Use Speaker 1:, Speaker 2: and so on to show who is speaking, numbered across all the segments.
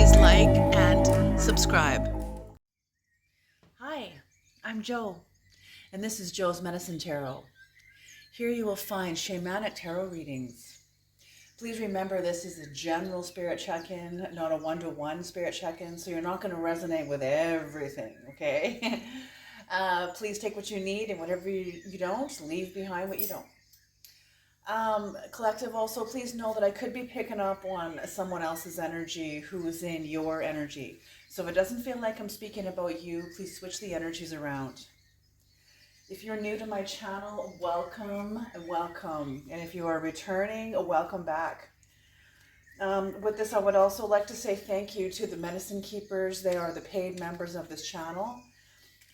Speaker 1: Please like and subscribe.
Speaker 2: Hi, I'm Jo, and this is Jo's Medicine Tarot. Here you will find shamanic tarot readings. Please remember this is a general spirit check-in, not a one-to-one spirit check-in, so you're not going to resonate with everything, okay? Please take what you need, and whatever you don't, leave behind what you don't. Collective, also, please know that I could be picking up on someone else's energy who is in your energy. So if it doesn't feel like I'm speaking about you, please switch the energies around. If you're new to my channel, welcome and welcome. And if you are returning, welcome back. With this, I would also like to say thank you to the medicine keepers. They are the paid members of this channel.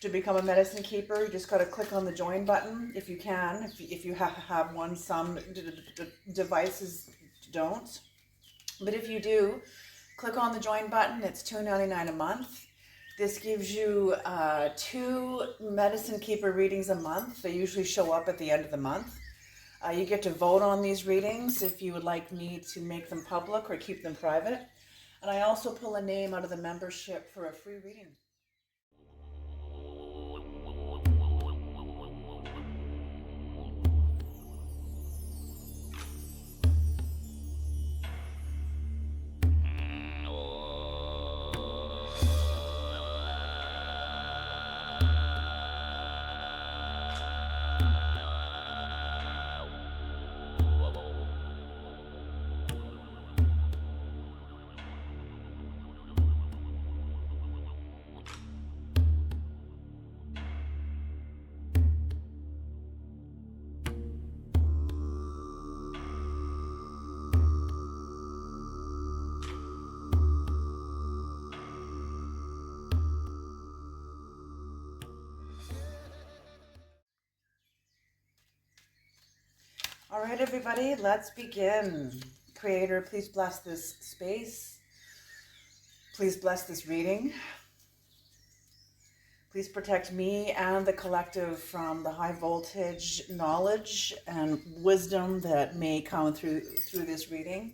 Speaker 2: To become a medicine keeper, you just got to click on the join button if you can. If you have one, some devices don't. But if you do, click on the join button. It's $2.99 a month. This gives you 2 medicine keeper readings a month. They usually show up at the end of the month. You get to vote on these readings if you would like me to make them public or keep them private. And I also pull a name out of the membership for a free reading. All right, everybody, let's begin. Creator, please bless this space. Please bless this reading. Please protect me and the collective from the high voltage knowledge and wisdom that may come through this reading.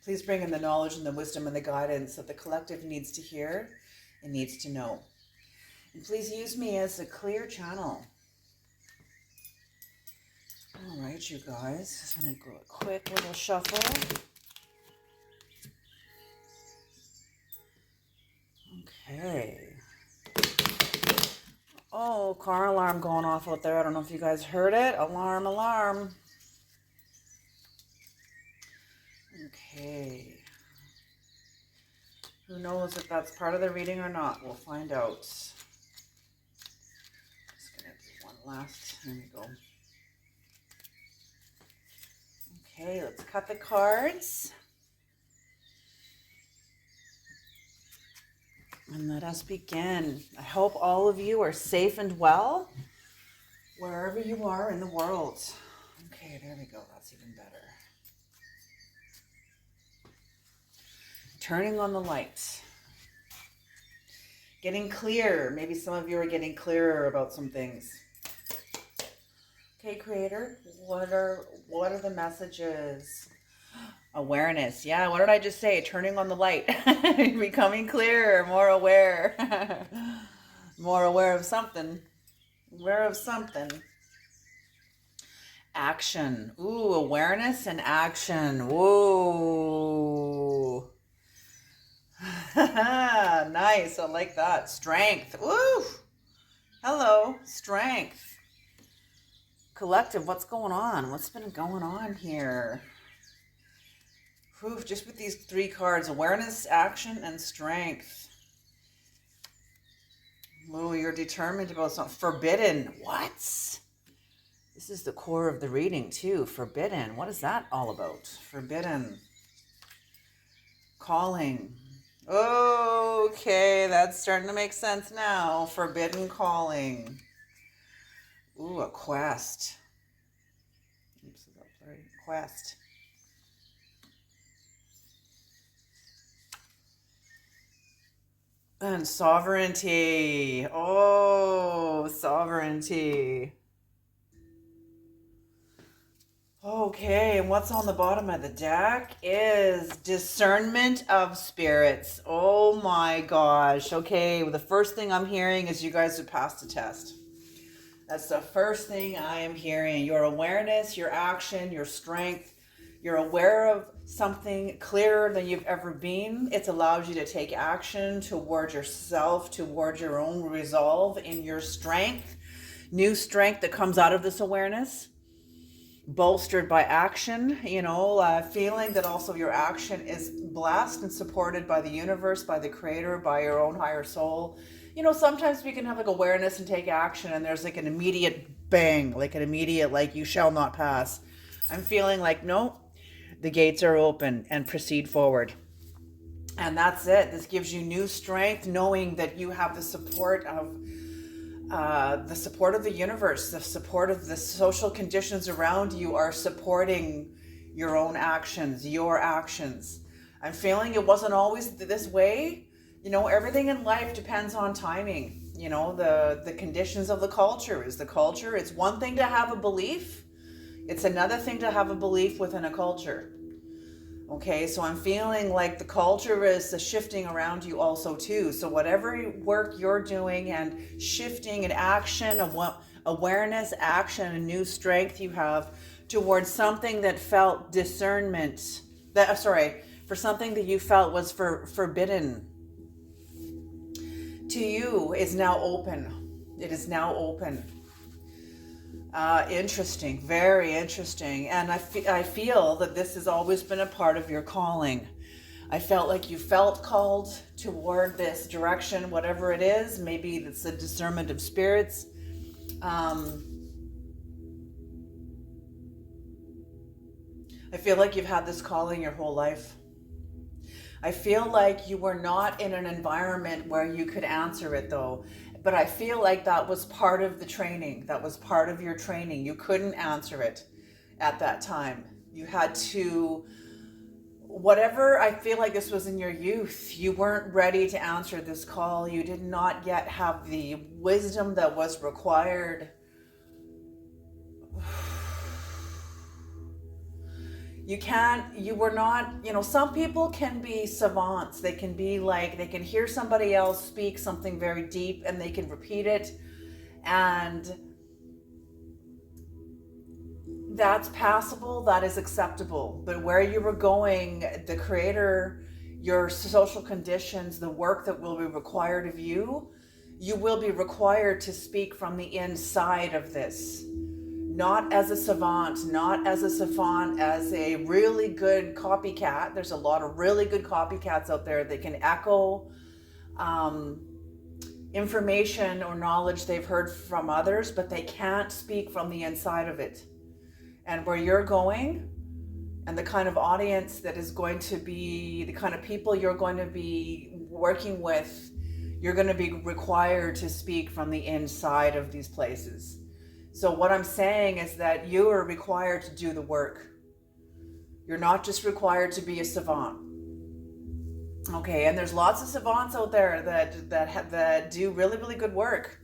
Speaker 2: Please bring in the knowledge and the wisdom and the guidance that the collective needs to hear and needs to know. And please use me as a clear channel. All right, you guys, just want to go a quick little shuffle. Okay. Oh, car alarm going off out there. I don't know if you guys heard it. Alarm, alarm. Okay. Who knows if that's part of the reading or not? We'll find out. Just gonna do one last. Here we go. Okay, let's cut the cards. And let us begin. I hope all of you are safe and well, wherever you are in the world. Okay, there we go. That's even better. Turning on the light. Getting clear. Maybe some of you are getting clearer about some things. Okay, Creator, what are the messages? Awareness. Yeah, what did I just say? Turning on the light. Becoming clearer, more aware. More aware of something. Aware of something. Action. Ooh, awareness and action. Ooh. Nice. I like that. Strength. Woo. Hello. Strength. Collective, what's going on? What's been going on here? Oof, just with these 3 cards, awareness, action, and strength. Ooh, you're determined about something. Forbidden. What? This is the core of the reading, too. Forbidden. What is that all about? Forbidden. Calling. Okay, that's starting to make sense now. Forbidden calling. Ooh, a quest. Oops, sorry. Quest. And sovereignty. Oh, sovereignty. Okay, and what's on the bottom of the deck is discernment of spirits. Oh my gosh. Okay, well, the first thing I'm hearing is you guys have passed the test. That's the first thing I am hearing. Your awareness, your action, your strength. You're aware of something clearer than you've ever been. It's allowed you to take action toward yourself, toward your own resolve in your strength. New strength that comes out of this awareness, bolstered by action, feeling that also your action is blessed and supported by the universe, by the creator, by your own higher soul. Sometimes we can have like awareness and take action and there's like an immediate bang, like an immediate, like you shall not pass. I'm feeling like, no, the gates are open and proceed forward. And that's it. This gives you new strength, knowing that you have the support of the universe, the support of the social conditions around you are supporting your own actions, your actions. I'm feeling it wasn't always this way. Everything in life depends on timing. The conditions of the culture is the culture. It's one thing to have a belief. It's another thing to have a belief within a culture. Okay, so I'm feeling like the culture is shifting around you also too. So whatever work you're doing and shifting and action, awareness, action, and new strength you have towards something that felt discernment, for something that you felt was forbidden to you is now open. It is now open. Interesting, very interesting. And I feel that this has always been a part of your calling. I felt like you felt called toward this direction, whatever it is. Maybe it's the discernment of spirits. I feel like you've had this calling your whole life. I feel like you were not in an environment where you could answer it though. But I feel like that was part of the training. That was part of your training. You couldn't answer it at that time. You had to, whatever, I feel like this was in your youth. You weren't ready to answer this call. You did not yet have the wisdom that was required. You were not, some people can be savants. They can be like, they can hear somebody else speak something very deep and they can repeat it. And that's passable, that is acceptable. But where you were going, the creator, your social conditions, the work that will be required of you, you will be required to speak from the inside of this. Not as a savant, as a really good copycat. There's a lot of really good copycats out there that can echo information or knowledge they've heard from others, but they can't speak from the inside of it. And where you're going, and the kind of audience that is going to be, the kind of people you're going to be working with, you're going to be required to speak from the inside of these places. So what I'm saying is that you are required to do the work. You're not just required to be a savant. Okay, and there's lots of savants out there that do really, really good work.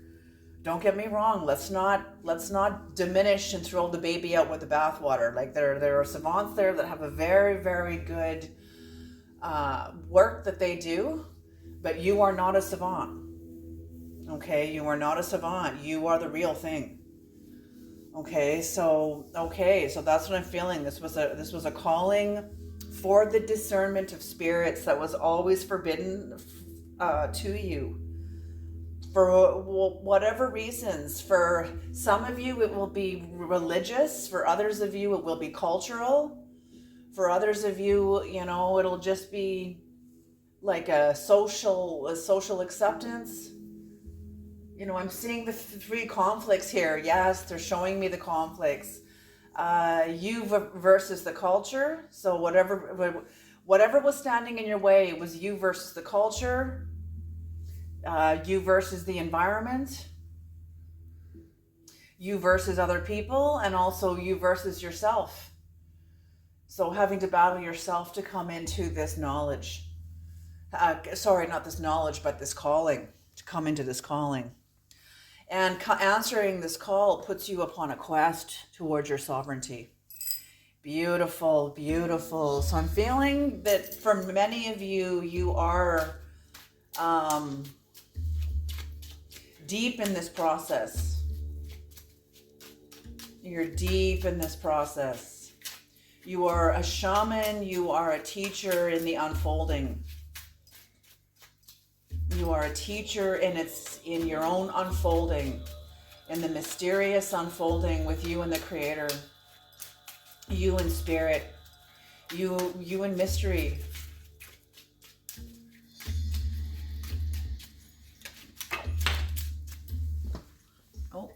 Speaker 2: Don't get me wrong. Let's not diminish and throw the baby out with the bathwater. Like there are savants there that have a very, very good work that they do, but you are not a savant. Okay, you are not a savant. You are the real thing. Okay, so that's what I'm feeling. This was a calling for the discernment of spirits that was always forbidden to you for whatever reasons. For some of you it will be religious, for others of you it will be cultural, for others of you, it'll just be like a social acceptance. I'm seeing the three conflicts here. Yes, they're showing me the conflicts. You versus the culture. So whatever was standing in your way was you versus the culture. You versus the environment. You versus other people, and also you versus yourself. So having to battle yourself to come into this knowledge. Not this knowledge, but this calling. To come into this calling. And answering this call puts you upon a quest towards your sovereignty. Beautiful, beautiful. So I'm feeling that for many of you, you are deep in this process. You're deep in this process. You are a shaman. You are a teacher in the unfolding. You are a teacher in your own unfolding, in the mysterious unfolding with you and the Creator. You in spirit, you in mystery. Oh,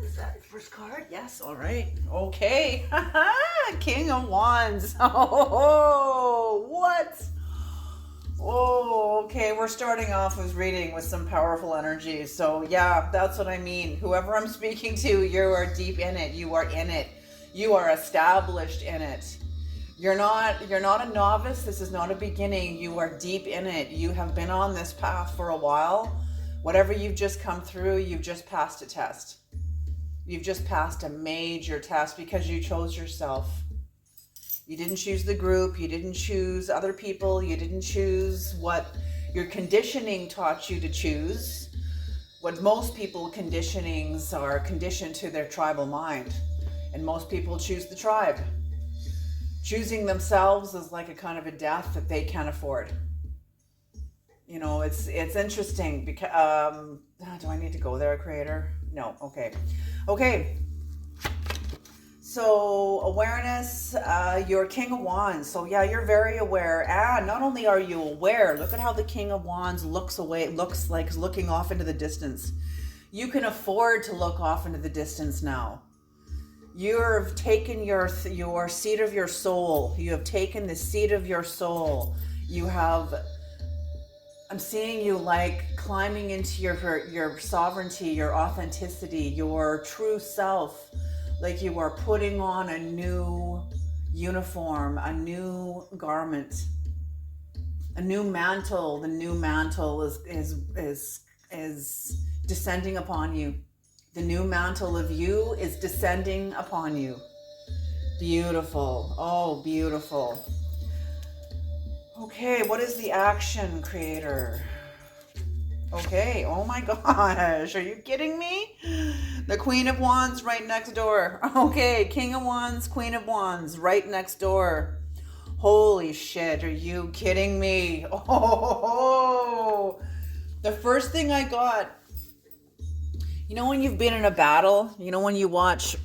Speaker 2: is that first card? Yes, all right. Okay. King of Wands. Oh, what? Oh, okay. We're starting off with reading with some powerful energy. So yeah, that's what I mean. Whoever I'm speaking to, you are deep in it. You are in it. You are established in it. You're not a novice. This is not a beginning. You are deep in it. You have been on this path for a while. Whatever you've just come through, you've just passed a test. You've just passed a major test because you chose yourself. You didn't choose the group. You didn't choose other people. You didn't choose what your conditioning taught you to choose. What most people conditionings are conditioned to their tribal mind. And most people choose the tribe. Choosing themselves is like a kind of a death that they can't afford. You know, it's interesting because, do I need to go there, Creator? No, okay. So awareness, you're King of Wands. So yeah, you're very aware. And not only are you aware, look at how the King of Wands looks like looking off into the distance. You can afford to look off into the distance now. You've taken your seat of your soul. You have taken the seat of your soul. I'm seeing you like climbing into your sovereignty, your authenticity, your true self. Like you are putting on a new uniform, a new garment, a new mantle. The new mantle is descending upon you. The new mantle of you is descending upon you. Beautiful. Oh, beautiful. Okay, what is the action, Creator? Okay, oh my gosh, are you kidding me? The Queen of Wands right next door. Okay, King of Wands, Queen of Wands right next door. Holy shit, are you kidding me? Oh, the first thing I got, you know when you've been in a battle, you know when you watch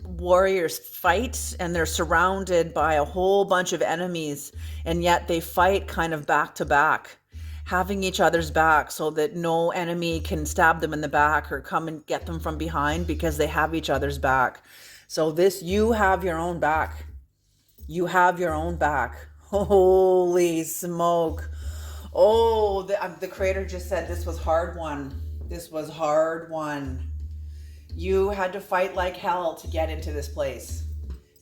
Speaker 2: warriors fight and they're surrounded by a whole bunch of enemies and yet they fight kind of back to back, having each other's back so that no enemy can stab them in the back or come and get them from behind because they have each other's back. So you have your own back. You have your own back. Holy smoke. Oh, the Creator just said this was hard one. This was hard one. You had to fight like hell to get into this place,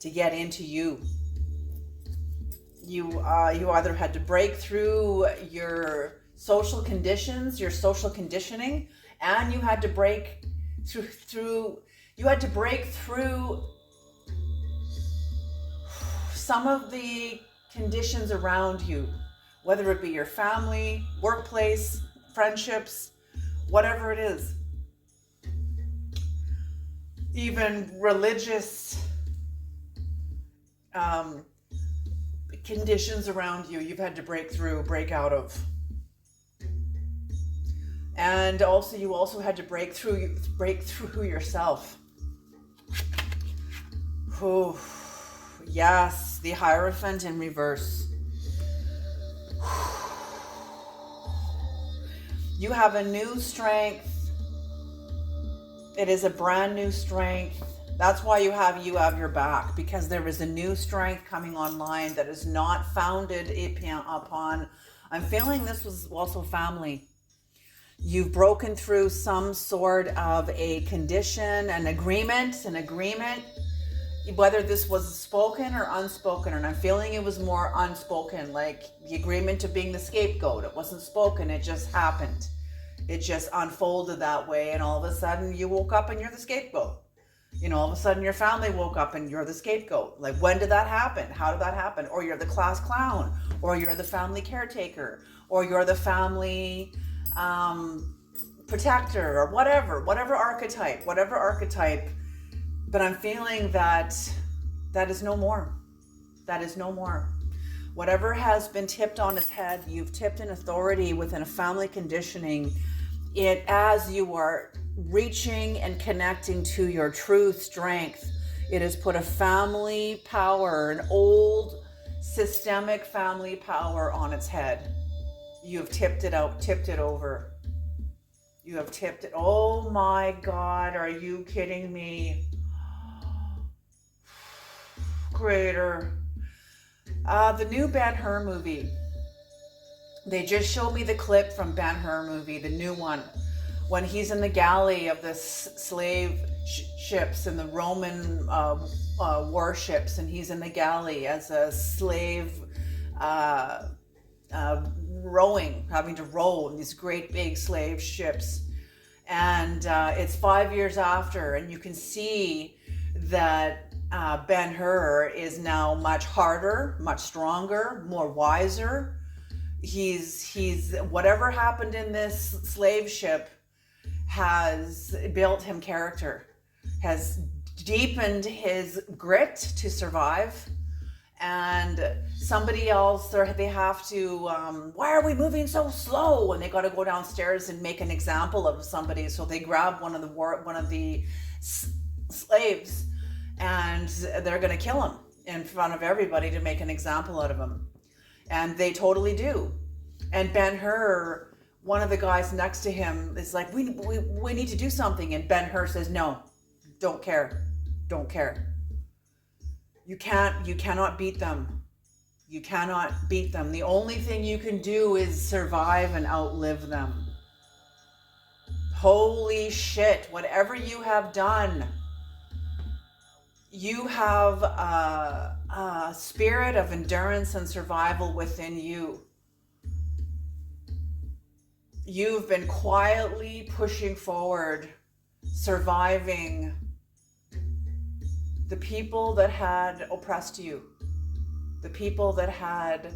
Speaker 2: to get into you. You either had to break through your social conditions, your social conditioning, and you had to break through some of the conditions around you, whether it be your family, workplace, friendships, whatever it is. Even religious conditions around you, you've had to break out of. And also, you also had to break through yourself. Oh, yes, the Hierophant in reverse. You have a new strength. It is a brand new strength. That's why you have your back, because there is a new strength coming online that is not founded upon. I'm feeling this was also family. You've broken through some sort of a condition, an agreement, whether this was spoken or unspoken. And I'm feeling it was more unspoken, like the agreement of being the scapegoat. It wasn't spoken, it just happened. It just unfolded that way, and all of a sudden you woke up and you're the scapegoat. All of a sudden your family woke up and you're the scapegoat. Like, when did that happen? How did that happen? Or you're the class clown, or you're the family caretaker, or you're the family protector, or whatever archetype. But I'm feeling that is no more. That is no more. Whatever has been tipped on its head, you've tipped in authority within a family conditioning. It, as you are reaching and connecting to your truth strength, it has put a family power, an old systemic family power on its head. You have tipped it over. You have tipped it. Oh my God, are you kidding me? Creator. The new Ben-Hur movie. They just showed me the clip from Ben-Hur movie, the new one, when he's in the galley of the slave ships and the Roman warships, and he's in the galley as a slave having to row in these great big slave ships. And it's 5 years after, and you can see that Ben-Hur is now much harder, much stronger, more wiser. He's whatever happened in this slave ship has built him character, has deepened his grit to survive. And somebody else, they have to, why are we moving so slow? And they got to go downstairs and make an example of somebody. So they grab one of the slaves, and they're going to kill him in front of everybody to make an example out of him. And they totally do. And Ben-Hur, one of the guys next to him, is like, we need to do something. And Ben-Hur says, no, don't care. You cannot beat them. You cannot beat them. The only thing you can do is survive and outlive them. Holy shit, whatever you have done, you have a spirit of endurance and survival within you. You've been quietly pushing forward, surviving the people that had oppressed you, the people that had,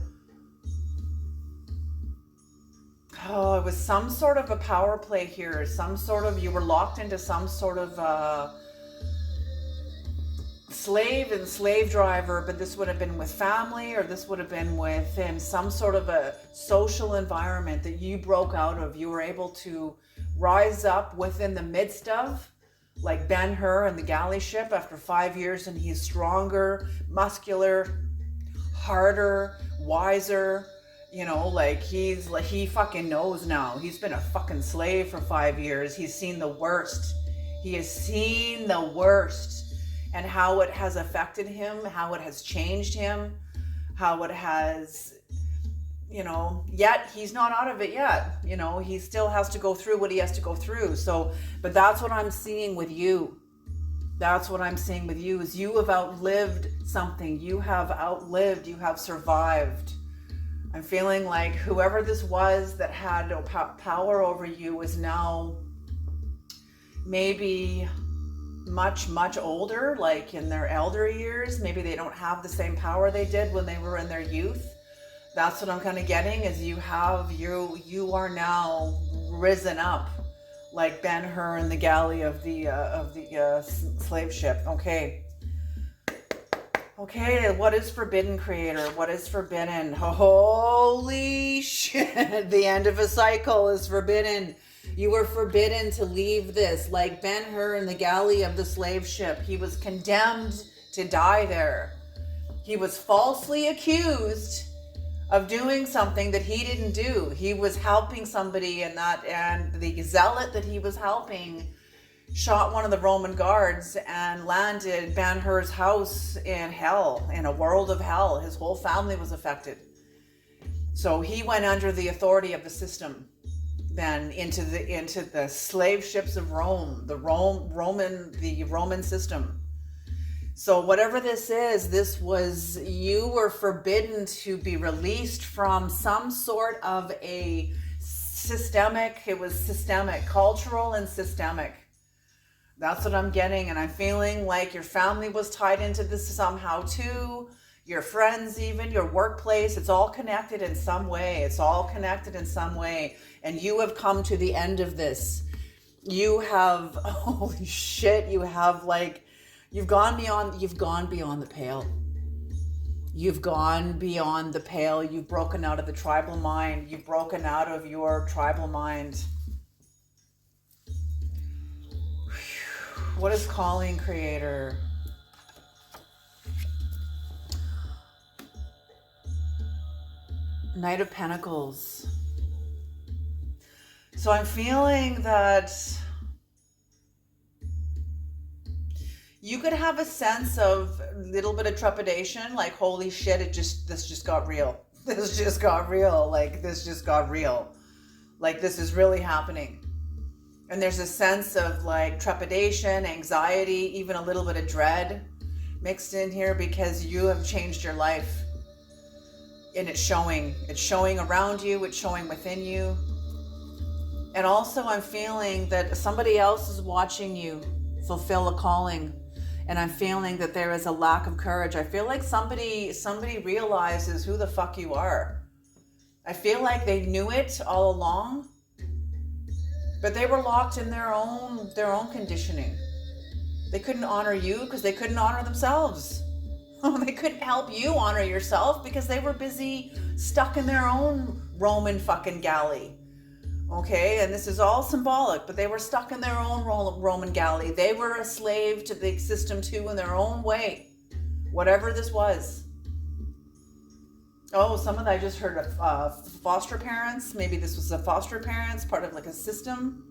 Speaker 2: it was some sort of a power play here, you were locked into some sort of slave and slave driver, but this would have been with family, or this would have been within some sort of a social environment that you broke out of. You were able to rise up within the midst of, like Ben-Hur and the galley ship after 5 years, and he's stronger, muscular, harder, wiser, he fucking knows now. He's been a fucking slave for 5 years. He's seen the worst. He has seen the worst. And how it has affected him, how it has changed him, how it has, yet he's not out of it yet. He still has to go through what he has to go through. So, but that's what I'm seeing with you. That's what I'm seeing with you, is you have outlived something. You have survived. I'm feeling like whoever this was that had power over you is now maybe much, much older, like in their elder years. Maybe they don't have the same power they did when they were in their youth. That's what I'm kind of getting, is you are now risen up like Ben-Hur in the galley of the slave ship. Okay, what is forbidden, Creator? What is forbidden? Holy shit, the end of a cycle is forbidden. You were forbidden to leave this, like Ben-Hur in the galley of the slave ship. He was condemned to die there. He was falsely accused of doing something that he didn't do. He was helping somebody, and the zealot that he was helping shot one of the Roman guards and landed Ben-Hur's house in hell, in a world of hell. His whole family was affected. So he went under the authority of the system, then into the slave ships of Rome, the Roman system. So whatever this is, you were forbidden to be released from some sort of a systemic, cultural and systemic That's what I'm getting. And I'm feeling like your family was tied into this somehow too. Your friends, even your workplace, it's all connected in some way. It's all connected in some way. And you have come to the end of this. You have, holy shit, you have like, you've gone beyond the pale. You've gone beyond the pale. You've broken out of the tribal mind. You've broken out of your tribal mind. What is calling, Creator? Knight of Pentacles. So I'm feeling that you could have a sense of a little bit of trepidation, like, holy shit, this just got real. This just got real. Like, this just got real. Like, this is really happening. And there's a sense of like trepidation, anxiety, even a little bit of dread mixed in here because you have changed your life. And it's showing. It's showing around you. It's showing within you. And also I'm feeling that somebody else is watching you fulfill a calling. And I'm feeling that there is a lack of courage. I feel like somebody realizes who the fuck you are. I feel like they knew it all along. But they were locked in their own conditioning. They couldn't honor you because they couldn't honor themselves. They couldn't help you honor yourself because they were busy stuck in their own Roman fucking galley. Okay, and this is all symbolic, but they were stuck in their own Roman galley. They were a slave to the system too in their own way. Whatever this was. Oh, some of that I just heard of foster parents. Maybe this was a foster parents, part of like a system.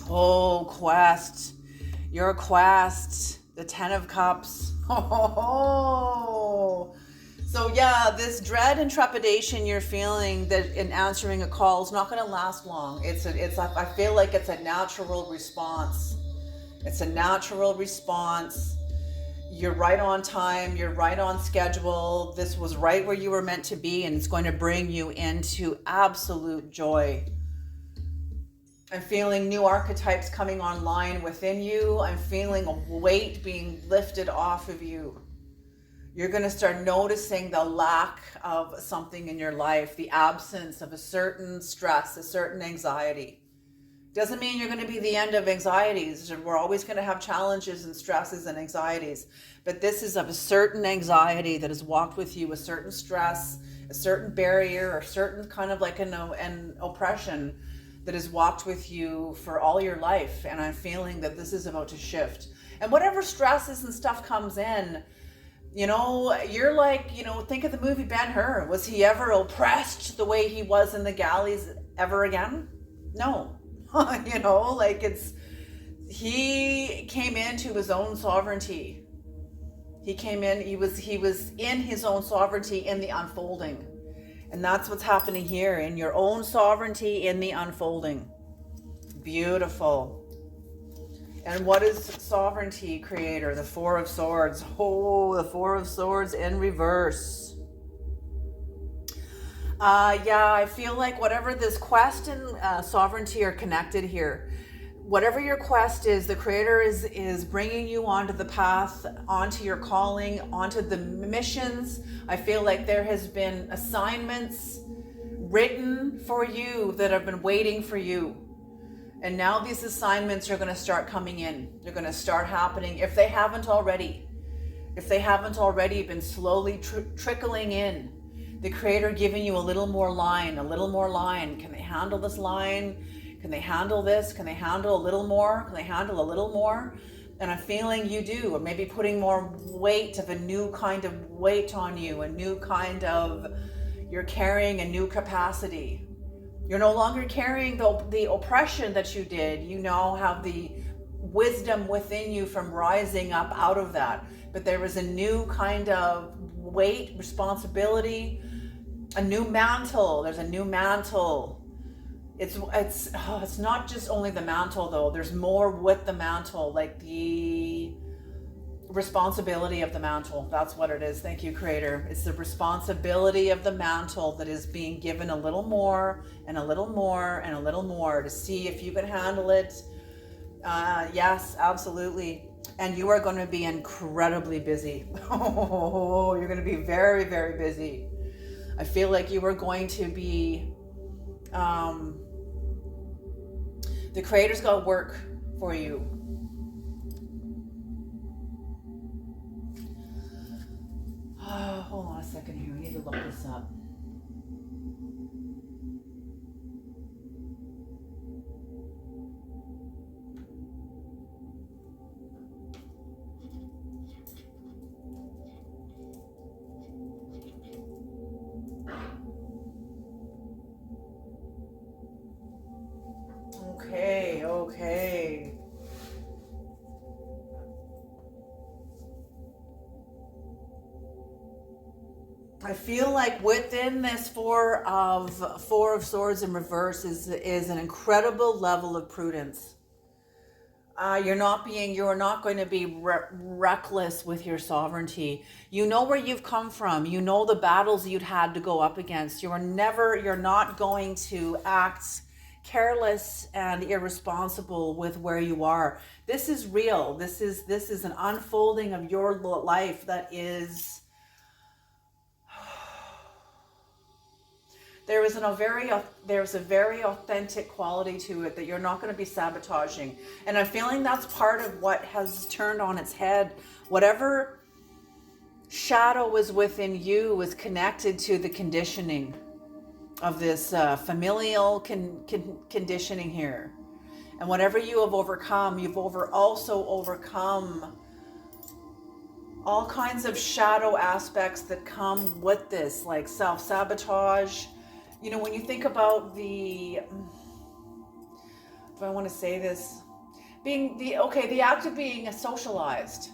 Speaker 2: Oh, quest. Your quest. The 10 of Cups. Oh. So yeah, this dread and trepidation you're feeling that in answering a call is not going to last long. I feel like it's a natural response. It's a natural response. You're right on time. You're right on schedule. This was right where you were meant to be, and it's going to bring you into absolute joy. I'm feeling new archetypes coming online within you. I'm feeling a weight being lifted off of you. You're going to start noticing the lack of something in your life, the absence of a certain stress, a certain anxiety. Doesn't mean you're going to be the end of anxieties. We're always going to have challenges and stresses and anxieties. But this is of a certain anxiety that has walked with you, a certain stress, a certain barrier, or certain kind of like an oppression that has walked with you for all your life. And I'm feeling that this is about to shift. And whatever stresses and stuff comes in, you're like, think of the movie Ben-Hur. Was he ever oppressed the way he was in the galleys ever again? No. He came into his own sovereignty. He was in his own sovereignty in the unfolding. And that's what's happening here, in your own sovereignty in the unfolding. Beautiful. And what is sovereignty, Creator? The Four of Swords. Oh, the Four of Swords in reverse. I feel like whatever this quest and sovereignty are connected here. Whatever your quest is, the Creator is bringing you onto the path, onto your calling, onto the missions. I feel like there has been assignments written for you that have been waiting for you. And now these assignments are going to start coming in. They're going to start happening if they haven't already. If they haven't already been slowly trickling in. The Creator giving you a little more line, a little more line. Can they handle this line? Can they handle this? Can they handle a little more? Can they handle a little more? And I'm feeling you do, or maybe putting more weight of a new kind of weight on you, a new kind of, you're carrying a new capacity. You're no longer carrying the oppression that you did. You now have the wisdom within you from rising up out of that. But there is a new kind of weight, responsibility, a new mantle. There's a new mantle. It's not just only the mantle though. There's more with the mantle, like the responsibility of the mantle. That's what it is. Thank you, Creator. It's the responsibility of the mantle that is being given a little more and a little more and a little more to see if you can handle it. Yes, absolutely. And you are going to be incredibly busy. Oh, you're going to be very, very busy. I feel like you are going to be, the Creator's got work for you. Hold on a second here. I need to look this up. Okay. I feel like within this four of swords in reverse is an incredible level of prudence. You're not going to be reckless with your sovereignty. You know where you've come from. You know the battles you'd had to go up against. You're not going to act careless and irresponsible with where you are. This is real. This is an unfolding of your life that is. There's a very authentic quality to it that you're not going to be sabotaging. And I'm feeling that's part of what has turned on its head. Whatever shadow was within you is connected to the conditioning of this familial conditioning here. And whatever you have overcome, you've also overcome all kinds of shadow aspects that come with this, like self-sabotage. You know, when you think about if I want to say this, the act of being socialized,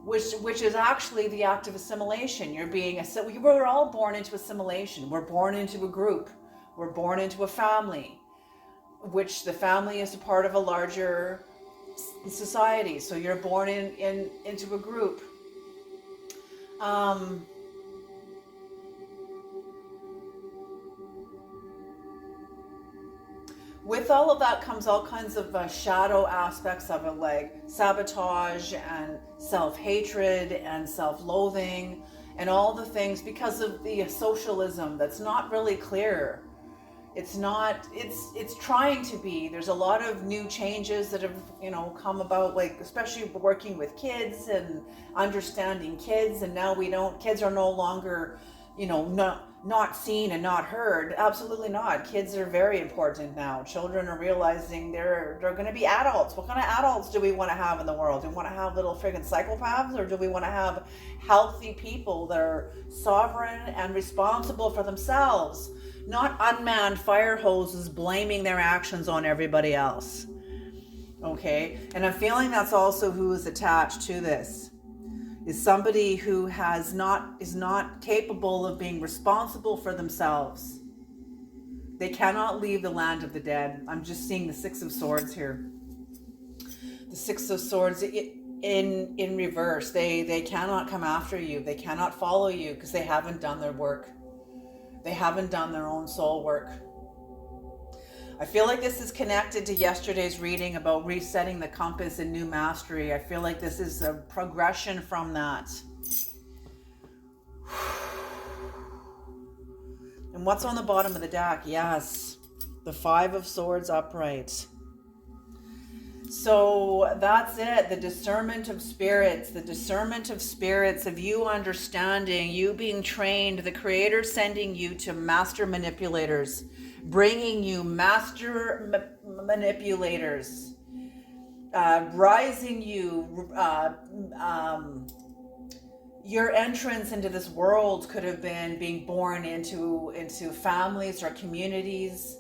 Speaker 2: which is actually the act of assimilation. We're all born into assimilation. We're born into a group. We're born into a family, which the family is a part of a larger society. So you're born into a group. With all of that comes all kinds of shadow aspects of it, like sabotage and self-hatred and self-loathing and all the things because of the socialism that's not really clear. It's trying to be. There's a lot of new changes that have, come about, like especially working with kids and understanding kids. And now kids are no longer, not seen and not heard. Absolutely not. Kids are very important now. Children are realizing they're going to be adults. What kind of adults do we want to have in the world? Do we want to have little friggin' psychopaths, or do we want to have healthy people that are sovereign and responsible for themselves? Not unmanned fire hoses blaming their actions on everybody else. Okay? And I'm feeling that's also who is attached to this. Is somebody who is not capable of being responsible for themselves. They cannot leave the land of the dead. I'm just seeing the Six of Swords here. The Six of Swords in reverse. They cannot come after you. They cannot follow you because they haven't done their work. They haven't done their own soul work. I feel like this is connected to yesterday's reading about resetting the compass and new mastery. I feel like this is a progression from that. And what's on the bottom of the deck? Yes, the Five of Swords upright. So that's it. The discernment of spirits of you understanding, you being trained, the Creator sending you to master manipulators, bringing you master manipulators, rising you. Your entrance into this world could have been being born into families or communities.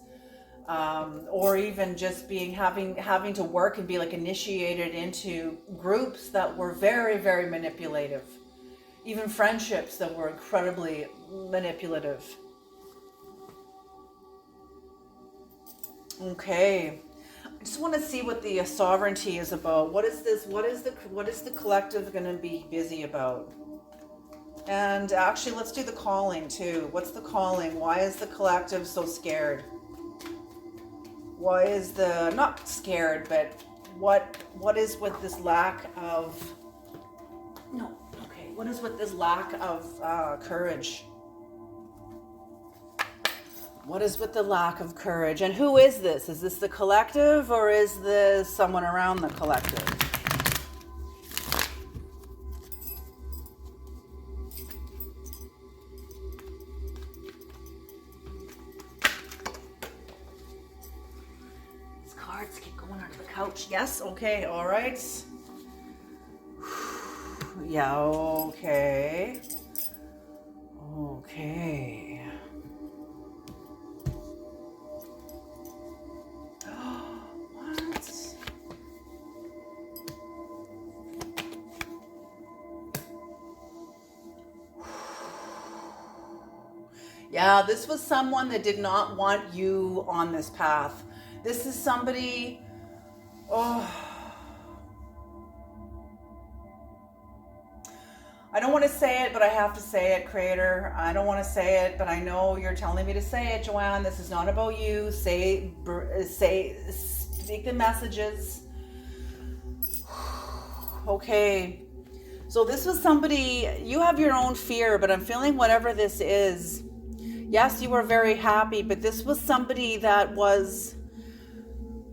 Speaker 2: Or even just having to work and be like initiated into groups that were very, very manipulative. Even friendships that were incredibly manipulative. Okay. I just want to see what the sovereignty is about. What is this? What is the collective going to be busy about? And actually, let's do the calling too. What's the calling? Why is the collective so scared? Why is the, not scared, but what is with this lack of, no, okay, what is with this lack of courage? What is with the lack of courage? And who is this? Is this the collective, or is this someone around the collective? These cards keep going under the couch. Yes, okay, all right. Yeah, okay. Okay. Yeah, this was someone that did not want you on this path. This is somebody, oh, I don't want to say it, but I have to say it, Creator. I don't want to say it, but I know you're telling me to say it, Joanne. This is not about you. Speak the messages. Okay. So this was somebody, you have your own fear, but I'm feeling whatever this is. Yes, you were very happy, but this was somebody that was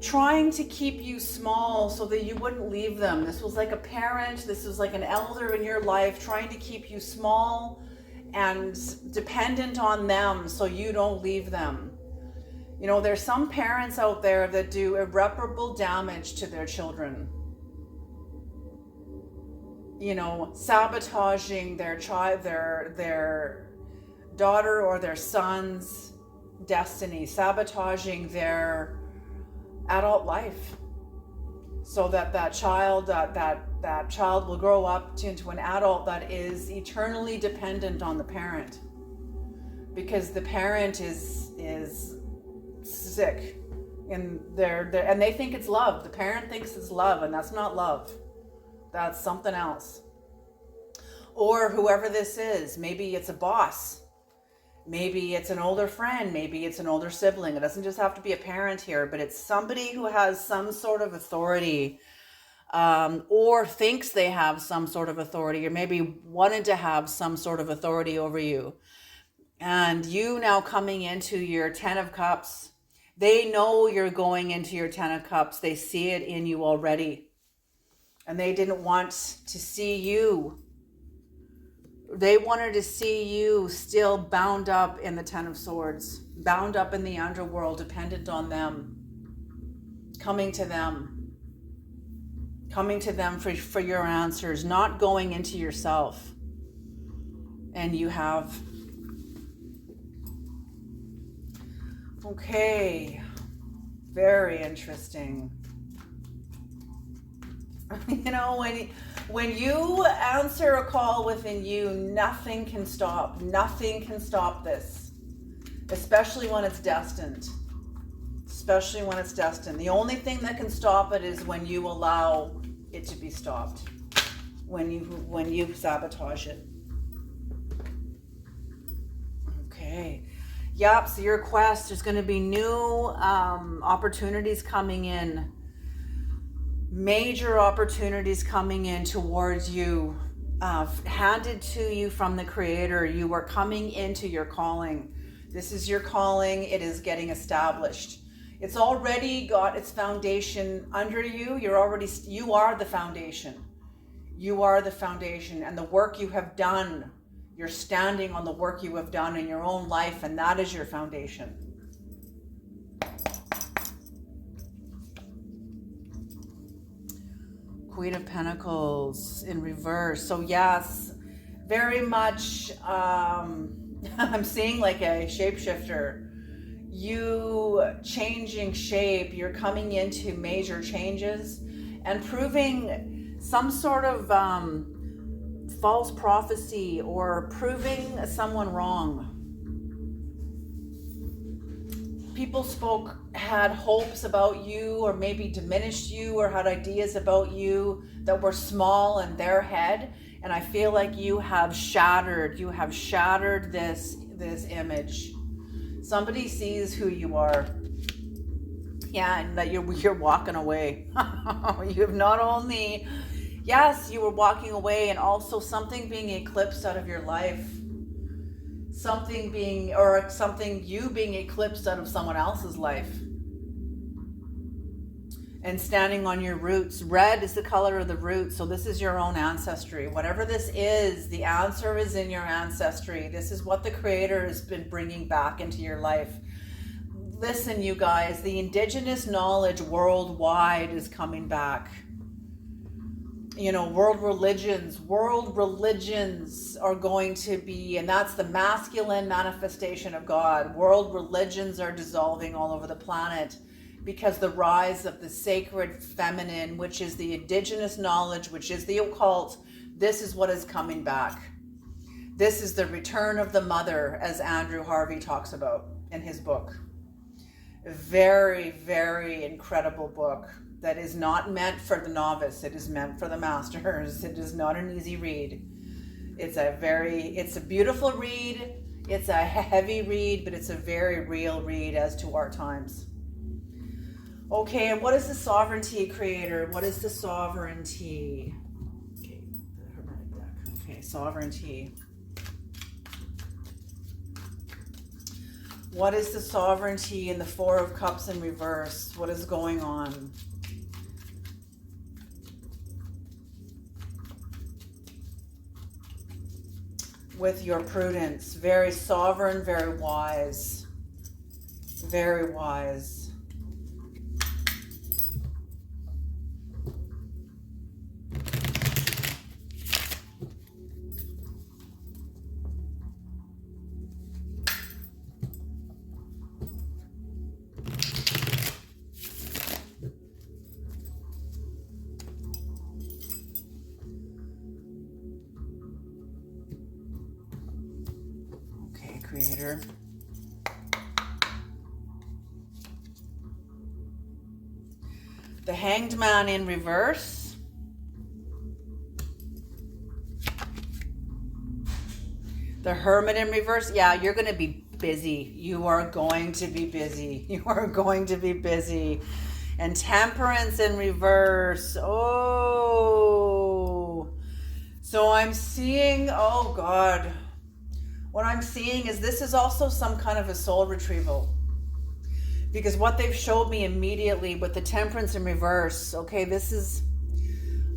Speaker 2: trying to keep you small so that you wouldn't leave them. This was like a parent, this was like an elder in your life trying to keep you small and dependent on them so you don't leave them. You know, there's some parents out there that do irreparable damage to their children. You know, sabotaging their child, their daughter or their son's destiny, sabotaging their adult life, so that child will grow up into an adult that is eternally dependent on the parent, because the parent is sick and and they think it's love. The parent thinks it's love, and that's not love. That's something else. Or whoever this is, maybe it's a boss. Maybe it's an older friend, maybe it's an older sibling. It doesn't just have to be a parent here, but it's somebody who has some sort of authority, or thinks they have some sort of authority, or maybe wanted to have some sort of authority over you. And you now coming into your 10 of Cups, they know you're going into your 10 of Cups. They see it in you already. And they didn't want to see you. They wanted to see you still bound up in the 10 of Swords, bound up in the underworld, dependent on them, coming to them for your answers, not going into yourself. And you have, okay, very interesting. You know, when you answer a call within you, nothing can stop. Nothing can stop this, especially when it's destined. Especially when it's destined. The only thing that can stop it is when you allow it to be stopped. When you sabotage it. Okay. Yep. So your quest, there's going to be new opportunities coming in. Major opportunities coming in towards you, handed to you from the Creator. You are coming into your calling. This is your calling. It is getting established. It's already got its foundation under you. You are the foundation. You are the foundation, and the work you have done, you're standing on the work you have done in your own life, and that is your foundation. Queen of Pentacles in reverse. So yes, very much, I'm seeing like a shapeshifter. You changing shape, you're coming into major changes and proving some sort of false prophecy or proving someone wrong. people had hopes about you, or maybe diminished you, or had ideas about you that were small in their head. And I feel like you have shattered this image. Somebody sees who you are. Yeah, and that you're walking away. You have not only, yes, you were walking away, and also something being eclipsed out of your life. Something you being eclipsed out of someone else's life. And standing on your roots. Red is the color of the roots, so this is your own ancestry. Whatever this is, the answer is in your ancestry. This is what the Creator has been bringing back into your life. Listen, you guys, the indigenous knowledge worldwide is coming back. You know, world religions are going to be, and that's the masculine manifestation of God. World religions are dissolving all over the planet because the rise of the sacred feminine, which is the indigenous knowledge, which is the occult, this is what is coming back. This is the return of the mother, as Andrew Harvey talks about in his book. A very, very incredible book that is not meant for the novice. It is meant for the masters. It is not an easy read. It's a beautiful read. It's a heavy read, but it's a very real read as to our times. Okay, and what is the sovereignty, Creator? What is the sovereignty? Okay, the Hermetic deck. Okay, sovereignty. What is the sovereignty in the Four of Cups in reverse? What is going on? With your prudence. Very sovereign, very wise. Very wise. Creator. The Hanged Man in reverse. The Hermit in reverse. Yeah, you're going to be busy. You are going to be busy. You are going to be busy. And Temperance in reverse. Oh. So I'm seeing, oh God. What I'm seeing is this is also some kind of a soul retrieval. Because what they've showed me immediately with the Temperance in reverse, okay, this is,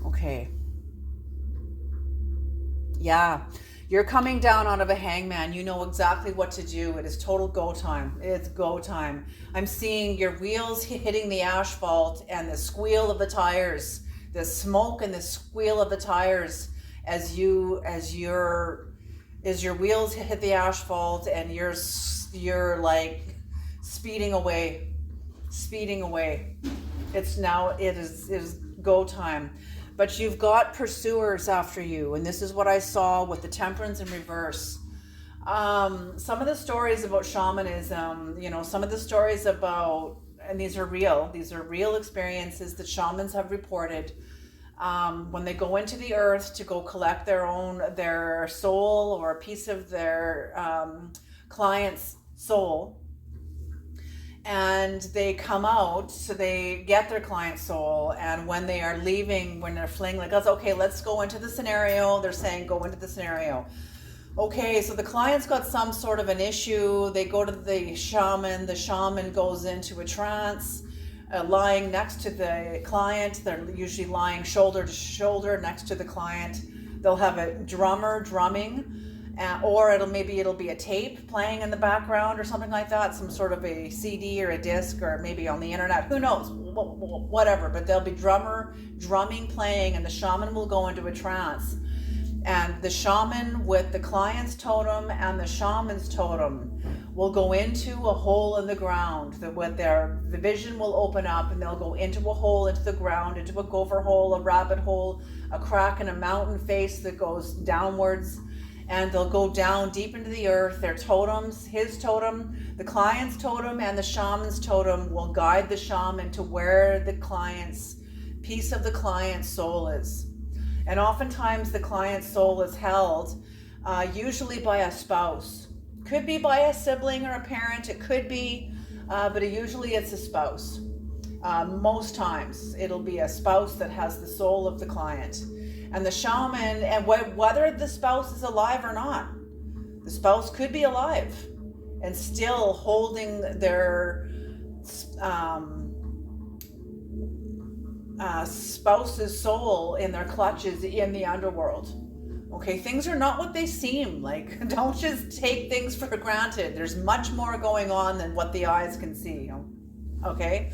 Speaker 2: okay. Yeah, you're coming down out of a hangman. You know exactly what to do. It is total go time. It's go time. I'm seeing your wheels hitting the asphalt and the squeal of the tires, the smoke and the squeal of the tires as your wheels hit the asphalt and you're like speeding away. It is go time. But you've got pursuers after you, and this is what I saw with the Temperance in reverse. Some of the stories about shamanism, some of the stories about, and these are real experiences that shamans have reported. When they go into the earth to go collect their soul or a piece of their client's soul, and they come out, so they get their client's soul, and when they are leaving, when they're fleeing, like, okay, let's go into the scenario, they're saying go into the scenario. Okay, so the client's got some sort of an issue, they go to the shaman goes into a trance, lying next to the client. They're usually lying shoulder to shoulder next to the client. They'll have a drummer drumming, or it'll be a tape playing in the background or something like that, some sort of a CD or a disc, or maybe on the internet, who knows, whatever, but there'll be drumming playing, and the shaman will go into a trance. And the shaman with the client's totem and the shaman's totem will go into a hole in the ground. The vision will open up, and they'll go into a hole into the ground, into a gopher hole, a rabbit hole, a crack in a mountain face that goes downwards. and they'll go down deep into the earth. Their totems, his totem, the client's totem, and the shaman's totem will guide the shaman to where the client's piece of the client's soul is. And oftentimes the client's soul is held usually by a spouse. Could be by a sibling or a parent, it could be, but usually it's a spouse. Most times it'll be a spouse that has the soul of the client. And the shaman, and whether the spouse is alive or not, the spouse could be alive and still holding their spouse's soul in their clutches in the underworld. Okay, things are not what they seem. Like, don't just take things for granted. There's much more going on than what the eyes can see. Okay?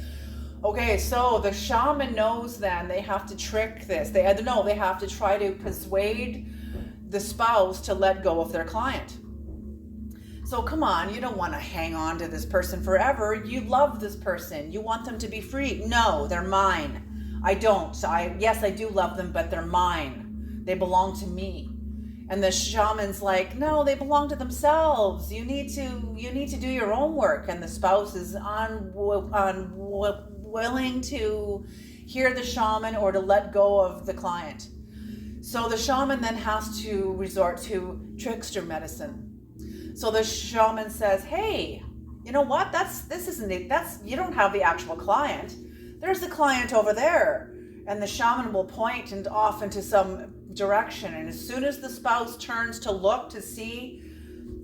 Speaker 2: Okay, so the shaman knows then they have to trick this. They have to try to persuade the spouse to let go of their client. So come on, you don't want to hang on to this person forever. You love this person. You want them to be free. No, they're mine. I don't. Yes, I do love them, but they're mine. They belong to me. And the shaman's like, no, they belong to themselves. You need to do your own work. And the spouse is unwilling to hear the shaman or to let go of the client. So the shaman then has to resort to trickster medicine. So the shaman says, hey, you know what? You don't have the actual client. There's the client over there. And the shaman will point and off into some direction. And as soon as the spouse turns to look to see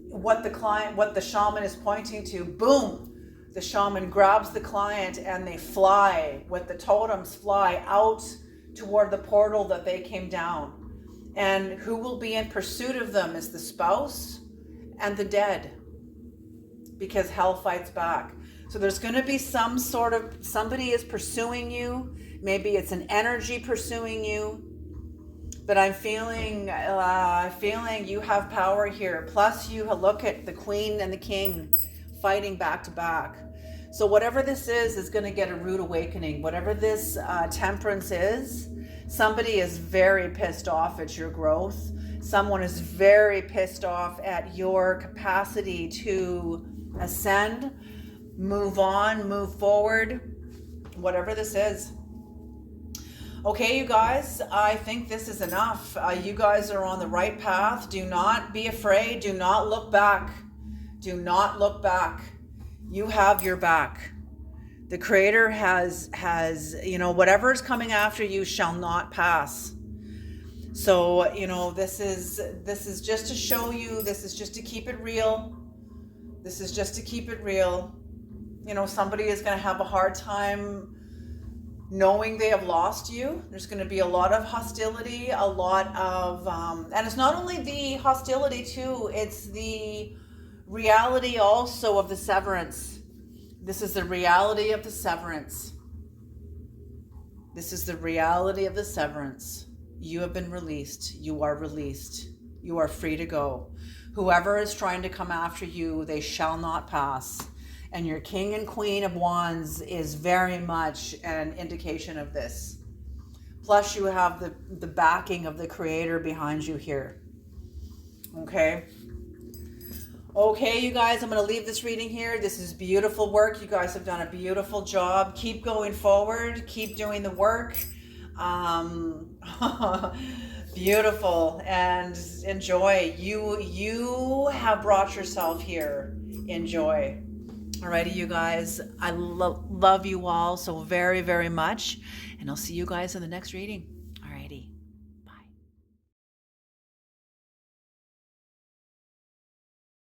Speaker 2: what the shaman is pointing to, boom, the shaman grabs the client and they fly, with the totems fly out toward the portal that they came down. And who will be in pursuit of them is the spouse and the dead, because hell fights back. So there's going to be somebody is pursuing you. Maybe it's an energy pursuing you. But I'm feeling you have power here. Plus you look at the queen and the king fighting back to back. So whatever this is going to get a rude awakening. Whatever this temperance is, somebody is very pissed off at your growth. Someone is very pissed off at your capacity to ascend, move on, move forward, whatever this is. Okay, you guys, I think this is enough. You guys are on the right path. Do not be afraid. Do not look back. Do not look back. You have your back. The Creator has whatever is coming after you shall not pass. So, this is just to show you, this is just to keep it real. This is just to keep it real. Somebody is going to have a hard time knowing they have lost you. There's going to be a lot of hostility, a lot of, and it's not only the hostility too, it's the reality also of the severance. This is the reality of the severance. This is the reality of the severance. You have been released. You are released. You are free to go. Whoever is trying to come after you, they shall not pass. And your King and Queen of Wands is very much an indication of this. Plus you have the backing of the Creator behind you here. Okay, you guys, I'm going to leave this reading here. This is beautiful work. You guys have done a beautiful job. Keep going forward. Keep doing the work. Beautiful. And enjoy. You have brought yourself here. Enjoy. Alrighty, you guys. I love you all so very, very much. And I'll see you guys in the next reading.